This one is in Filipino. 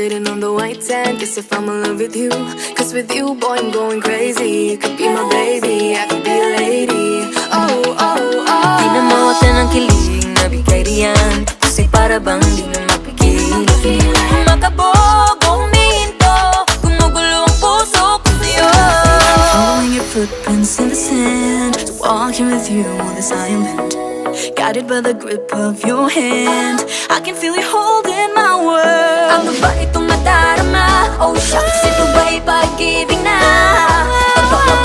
sitting on the white sand. Guess if I'm in love with you, cause with you, boy, I'm going crazy. You could be my baby, I could be a lady. Oh, oh, oh. Di na mawatan ng kilig na bigay riyan, kasi para bang di na mapigil. Makabog o huminto, gumugulo ang puso ko sa'yo. Following your footprints in the sand, walking with you on this island, guided by the grip of your hand. I can feel you holding my world. Ano ba itong nadarama? Oh shucks, ito ba'y pag-ibig na? Totoo